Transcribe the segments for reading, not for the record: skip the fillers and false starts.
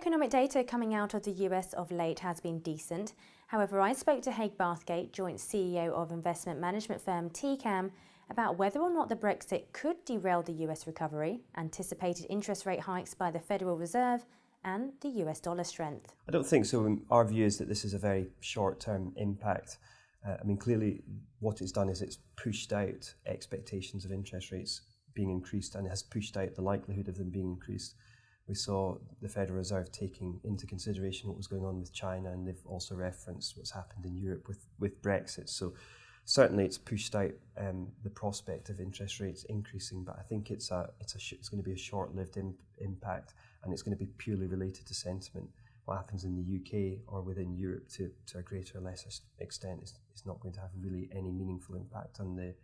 economic data coming out of the US of late has been decent. However, I spoke to Haig Bathgate, joint CEO of investment management firm TCAM, about whether or not the Brexit could derail the US recovery, anticipated interest rate hikes by the Federal Reserve, and the US dollar strength. I don't think so. Our view is that this is a very short-term impact. Clearly what it's done is it's pushed out expectations of interest rates being increased and has pushed out the likelihood of them being increased. We saw the Federal Reserve taking into consideration what was going on with China, and they've also referenced what's happened in Europe with Brexit. So certainly it's pushed out the prospect of interest rates increasing, but I think it's going to be a short-lived impact, and it's going to be purely related to sentiment. What happens in the UK or within Europe to a greater or lesser extent is not going to have really any meaningful impact on the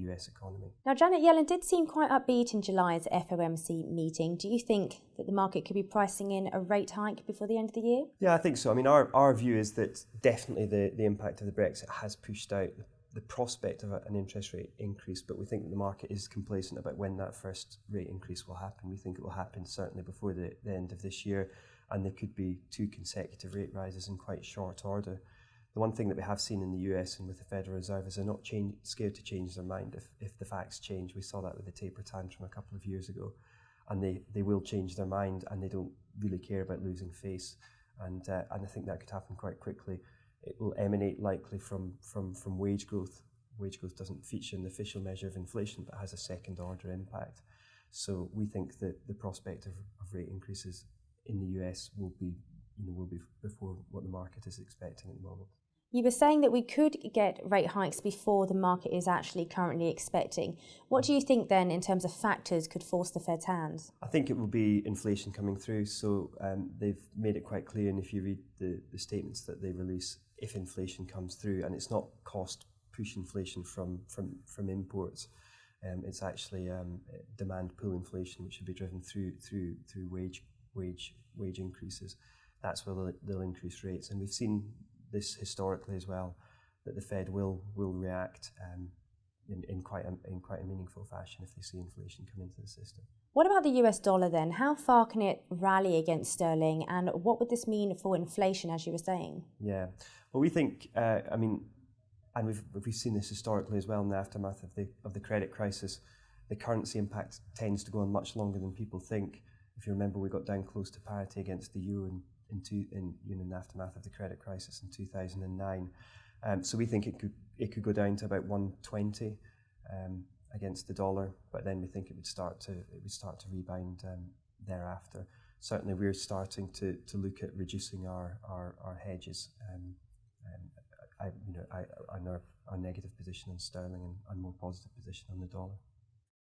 US economy. Now, Janet Yellen did seem quite upbeat in July's FOMC meeting. Do you think that the market could be pricing in a rate hike before the end of the year? Yeah, I think so. Our view is that definitely the impact of the Brexit has pushed out the prospect of an interest rate increase, but we think that the market is complacent about when that first rate increase will happen. We think it will happen certainly before the end of this year, and there could be 2 consecutive rate rises in quite short order. The one thing that we have seen in the US and with the Federal Reserve is they're not scared to change their mind if the facts change. We saw that with the taper tantrum a couple of years ago, and they will change their mind, and they don't really care about losing face. And I think that could happen quite quickly. It will emanate likely from wage growth. Wage growth doesn't feature in the official measure of inflation, but has a second order impact. So we think that the prospect of rate increases in the US will be before what the market is expecting at the moment. You were saying that we could get rate hikes before the market is actually currently expecting. What do you think then in terms of factors could force the Fed's hands? I think it will be inflation coming through. So they've made it quite clear, and if you read the statements that they release, if inflation comes through, and it's not cost push inflation from imports, it's actually demand pull inflation, which will be driven through wage increases. That's where they'll increase rates, and we've seen this historically as well, that the Fed will react in quite a meaningful fashion if they see inflation come into the system. What about the US dollar then? How far can it rally against sterling, and what would this mean for inflation, as you were saying? Yeah, well, we think, and we've seen this historically as well in the aftermath of the credit crisis. The currency impact tends to go on much longer than people think. If you remember, we got down close to parity against the euro in the aftermath of the credit crisis in 2009. So we think it could go down to about 120 against the dollar, but then we think it would start to rebound thereafter. Certainly, we're starting to look at reducing our hedges, our negative position on sterling and more positive position on the dollar.